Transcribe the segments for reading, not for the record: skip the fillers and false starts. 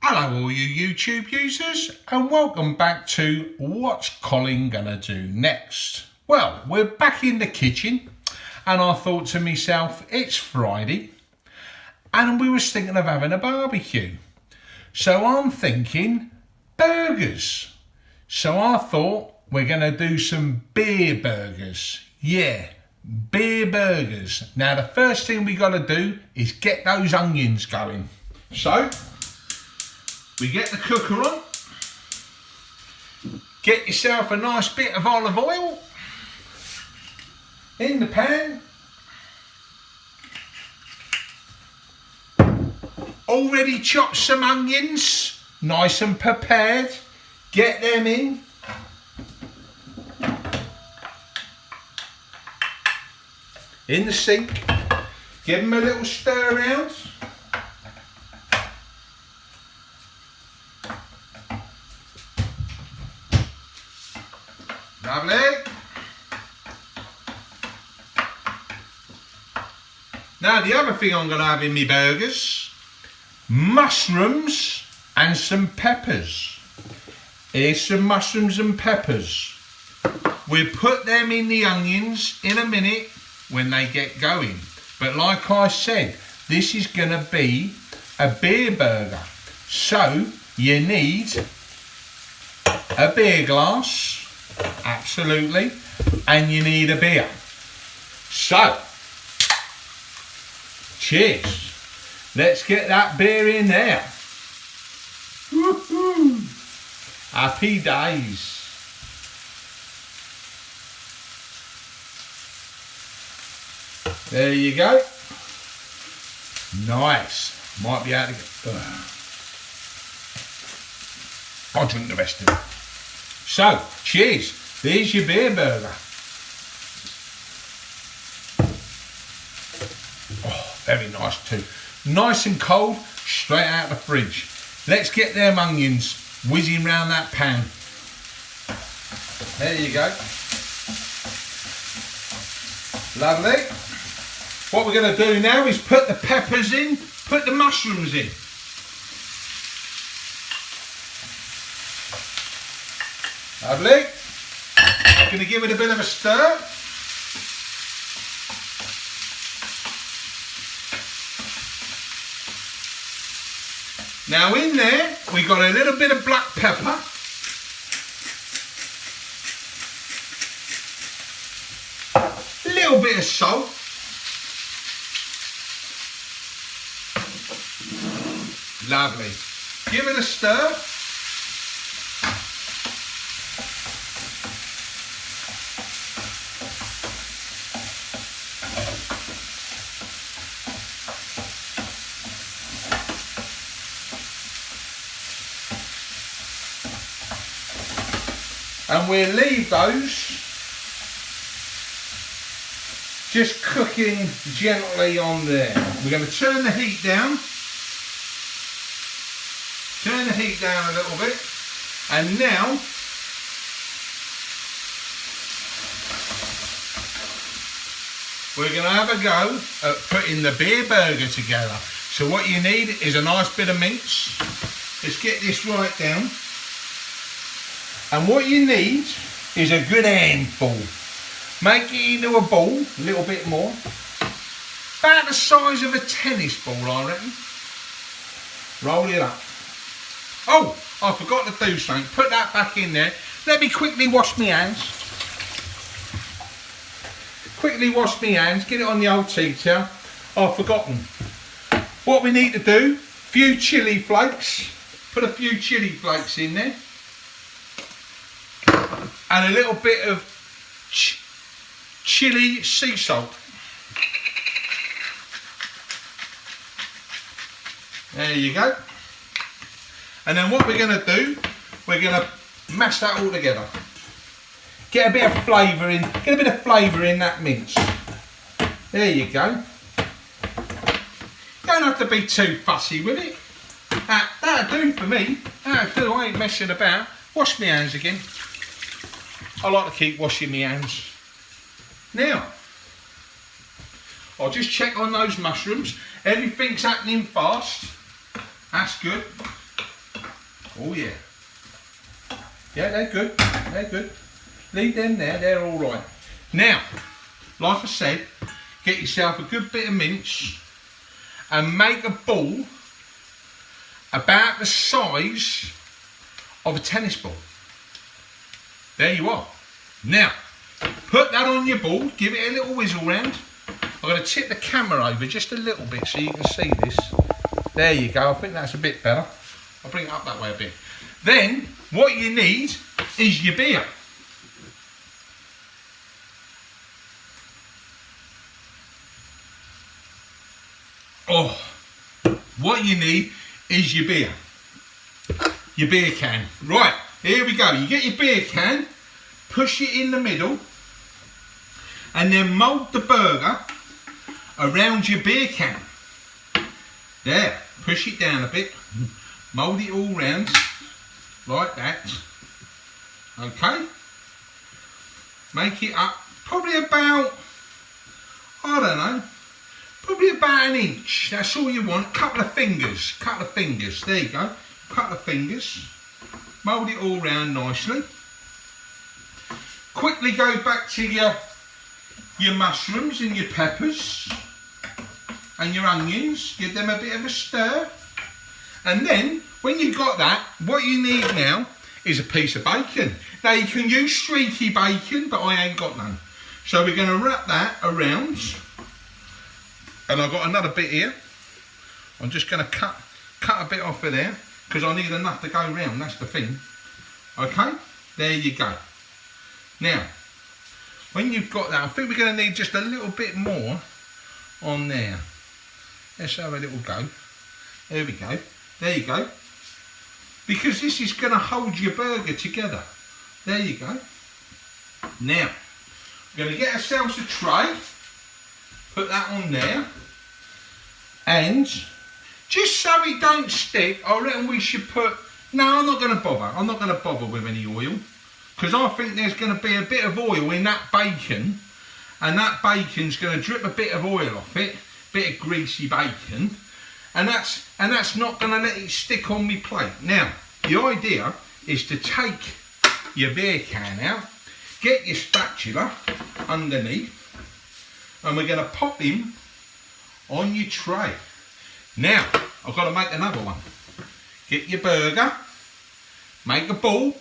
Hello all you YouTube users and welcome back to What's Colin Gonna Do Next? Well, we're back in the kitchen and I thought to myself, it's Friday and we was thinking of having a barbecue. So I'm thinking burgers. So I thought we're gonna do some beer burgers. Yeah, beer burgers. Now the first thing we gotta do is get those onions going. So we get the cooker on, get yourself a nice bit of olive oil in the pan, already chopped some onions, nice and prepared, get them in the sink, give them a little stir around. Lovely. Now the other thing I'm going to have in my burgers, mushrooms and some peppers. Here's some mushrooms and peppers. We'll put them in the onions in a minute when they get going. But like I said, this is going to be a beer burger. So you need a beer glass. Absolutely, and you need a beer. So, cheers. Let's get that beer in there. Woohoo! Happy days. There you go. Nice. Might be able to get. I'll drink the rest of it. So, cheers. There's your beer burger. Oh, very nice too. Nice and cold, straight out of the fridge. Let's get them onions whizzing round that pan. There you go. Lovely. What we're going to do now is put the peppers in, put the mushrooms in. Lovely. Going to give it a bit of a stir. Now in there we got a little bit of black pepper. A little bit of salt. Lovely. Give it a stir. And we'll leave those just cooking gently on there. We're going to turn the heat down. Turn the heat down a little bit. And now we're going to have a go at putting the beer burger together. So what you need is a nice bit of mince. Let's get this right down. And what you need is a good handful. Make it into a ball, a little bit more. About the size of a tennis ball, I reckon. Roll it up. Oh, I forgot to do something. Put that back in there. Let me quickly wash my hands. Quickly wash my hands, get it on the old tea towel. I've forgotten. What we need to do, few chilli flakes. Put a few chilli flakes in there. And a little bit of chili sea salt. There you go. And then what we're going to do, we're going to mash that all together. Get a bit of flavour in. Get a bit of flavour in that mince. There you go. Don't have to be too fussy with it. That'll do for me. That'll do. I ain't messing about. Wash my hands again. I like to keep washing my hands. Now, I'll just check on those mushrooms. Everything's happening fast. That's good. Oh yeah. Yeah, they're good. They're good. Leave them there. They're all right. Now, like I said, get yourself a good bit of mince and make a ball about the size of a tennis ball. There you are. Now, put that on your ball, give it a little whizzle round. I'm going to tip the camera over just a little bit so you can see this. There you go, I think that's a bit better. I'll bring it up that way a bit. Then, what you need is your beer. Oh, what you need is your beer. Your beer can. Right, here we go. You get your beer can, push it in the middle, and then mould the burger around your beer can. There, push it down a bit, mould it all round, like that. Okay? Make it up probably about, I don't know, probably about an inch. That's all you want. Couple of fingers. There you go. Couple of fingers. Mould it all round nicely. Quickly go back to your mushrooms and your peppers and your onions. Give them a bit of a stir. And then, when you've got that, what you need now is a piece of bacon. Now, you can use streaky bacon, but I ain't got none. So we're going to wrap that around. And I've got another bit here. I'm just going to cut a bit off of there because I need enough to go round. That's the thing. Okay, there you go. Now, when you've got that, I think we're going to need just a little bit more on there. Let's have a little go. There we go. There you go. Because this is going to hold your burger together. There you go. Now, we're going to get ourselves a tray. Put that on there. And just so it don't stick, I reckon we should put... No, I'm not going to bother. I'm not going to bother with any oil. Because I think there's going to be a bit of oil in that bacon. And that bacon's going to drip a bit of oil off it. Bit of greasy bacon. And that's not going to let it stick on my plate. Now, the idea is to take your beer can out. Get your spatula underneath. And we're going to pop him on your tray. Now, I've got to make another one. Get your burger, make a ball,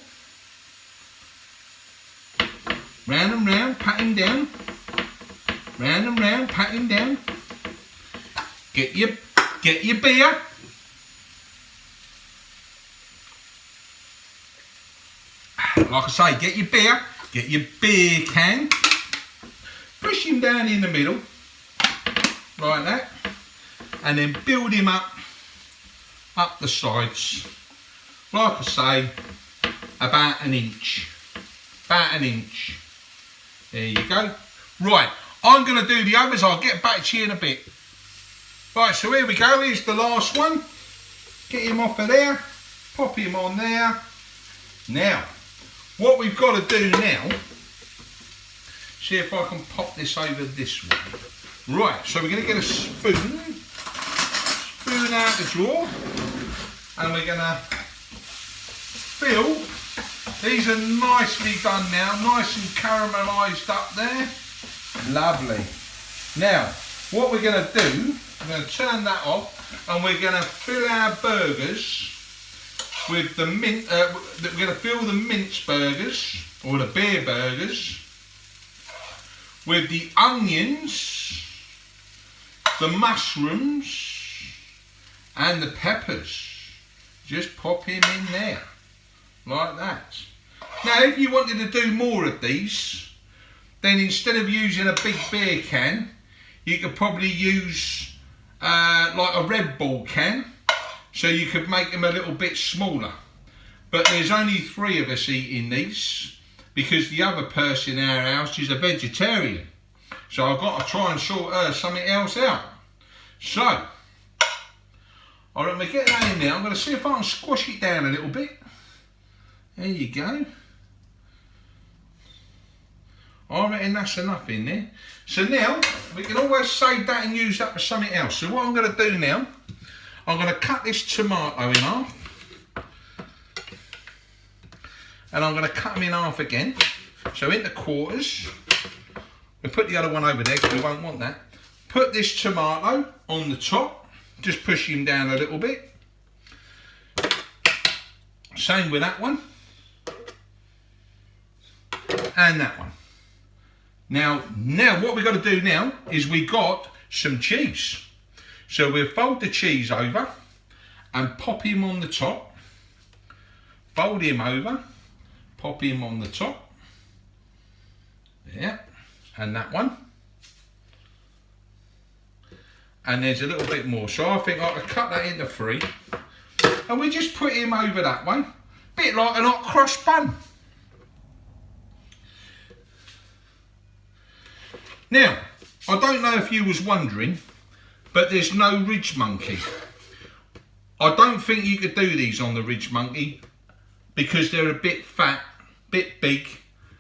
round and round, pat him down, round and round, pat him down. Get your beer. Like I say, get your beer can. Push him down in the middle, like that, and then build him up the sides, like I say, about an inch. There you go. Right, I'm going to do the others. I'll get back to you in a bit. Right, so here we go. Here's the last one. Get him off of there, pop him on there. Now, what we've got to do now, see if I can pop this over this way. Right, so we're going to get a spoon out the drawer, and we're going to fill. These are nicely done now, nice and caramelised up there. Lovely. Now, what we're going to do, I'm going to turn that off, and we're going to fill our burgers with the mint. We're going to fill the mince burgers or the beer burgers with the onions, the mushrooms, and the peppers. Just pop him in there, like that. Now, if you wanted to do more of these, then instead of using a big beer can, you could probably use like a Red Bull can, so you could make them a little bit smaller. But there's only 3 of us eating these, because the other person in our house is a vegetarian. So I've got to try and sort something else out. So, all right, we get that in there. I'm going to see if I can squash it down a little bit. There you go. I reckon that's enough in there. So now, we can always save that and use that for something else. So what I'm going to do now, I'm going to cut this tomato in half. and I'm going to cut them in half again. So into quarters. We'll put the other one over there because we won't want that. Put this tomato on the top. Just push him down a little bit. Same with that one. And that one. Now what we've got to do now is we got some cheese. So we'll fold the cheese over and pop him on the top. Fold him over, pop him on the top. Yeah, and that one. And there's a little bit more. So I think I could cut that into 3. And we just put him over that way. Bit like an hot cross bun. Now, I don't know if you was wondering, but there's no ridge monkey. I don't think you could do these on the ridge monkey because they're a bit fat, bit big,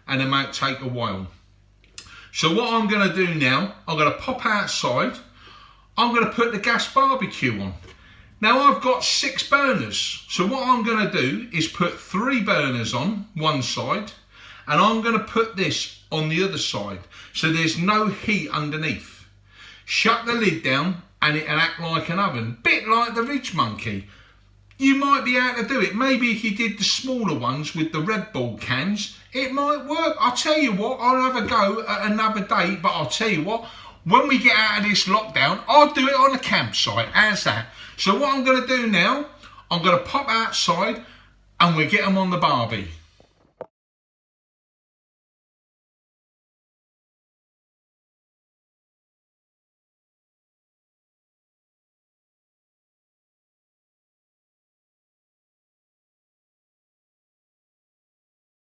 and they might take a while. So what I'm going to do now, I'm going to pop outside. I'm going to put the gas barbecue on. Now I've got 6 burners. So what I'm going to do is put 3 burners on one side, and I'm going to put this on the other side. So there's no heat underneath. Shut the lid down and it'll act like an oven. Bit like the ridge monkey. You might be able to do it. Maybe if you did the smaller ones with the Red Bull cans, it might work. I'll tell you what, I'll have a go at another day, but I'll tell you what, when we get out of this lockdown, I'll do it on a campsite. How's that? So what I'm going to do now, I'm going to pop outside and we'll get them on the barbie.